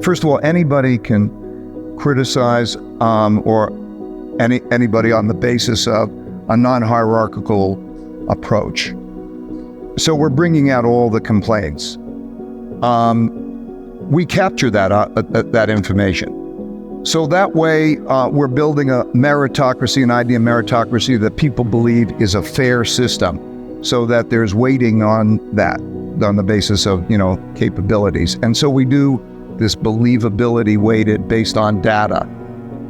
first of all, anybody can criticize or anybody on the basis of a non-hierarchical approach. So we're bringing out all the complaints. We capture that information. So that way, we're building a meritocracy, an idea of meritocracy that people believe is a fair system, so that there's weighting on that, on the basis of, capabilities. And so we do this believability weighted based on data.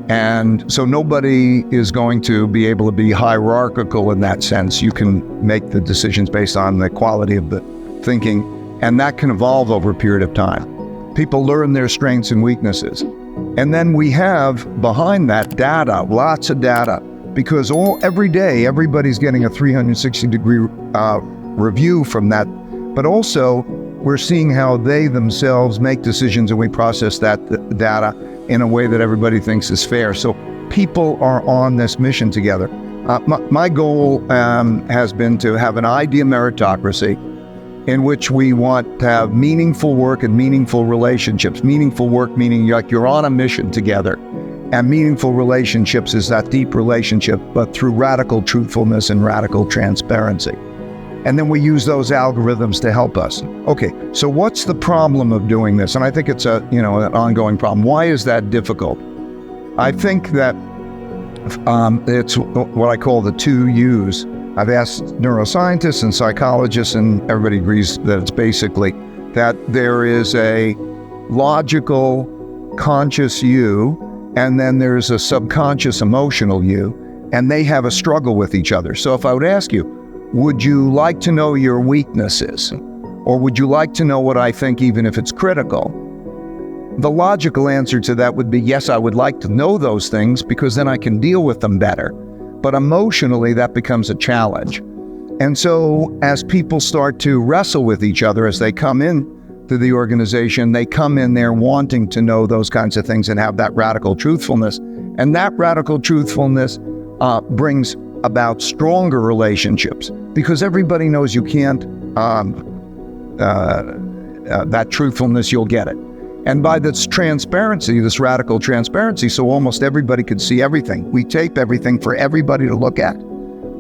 And so nobody is going to be able to be hierarchical in that sense. You can make the decisions based on the quality of the thinking, and that can evolve over a period of time. People learn their strengths and weaknesses. And then we have behind that data, lots of data, because every day, everybody's getting a 360-degree review from that. But also, we're seeing how they themselves make decisions, and we process that data in a way that everybody thinks is fair. So people are on this mission together. My goal has been to have an idea meritocracy in which we want to have meaningful work and meaningful relationships. Meaningful work meaning like you're on a mission together. And meaningful relationships is that deep relationship, but through radical truthfulness and radical transparency. And then we use those algorithms to help us. Okay, so what's the problem of doing this? And I think it's an ongoing problem. Why is that difficult? I think that it's what I call the 2 U's. I've asked neuroscientists and psychologists, and everybody agrees that it's basically that there is a logical, conscious you, and then there's a subconscious, emotional you, and they have a struggle with each other. So if I would ask you, would you like to know your weaknesses? Or would you like to know what I think, even if it's critical? The logical answer to that would be, yes, I would like to know those things because then I can deal with them better. But emotionally, that becomes a challenge. And so as people start to wrestle with each other as they come in to the organization, they come in there wanting to know those kinds of things and have that radical truthfulness. And that radical truthfulness brings about stronger relationships, because everybody knows you can't, that truthfulness, you'll get it. And by this transparency, this radical transparency, so almost everybody could see everything. We tape everything for everybody to look at,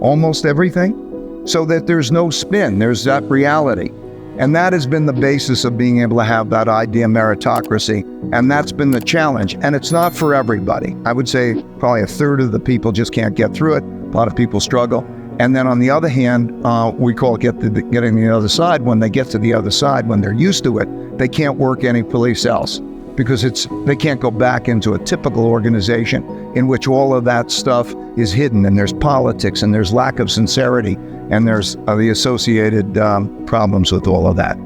almost everything, so that there's no spin, there's that reality. And that has been the basis of being able to have that idea meritocracy. And that's been the challenge. And it's not for everybody. I would say probably a third of the people just can't get through it. A lot of people struggle. And then on the other hand, we call it getting the other side. When they get to the other side, when they're used to it, they can't work anyplace else, because they can't go back into a typical organization in which all of that stuff is hidden, and there's politics, and there's lack of sincerity, and there's the associated problems with all of that.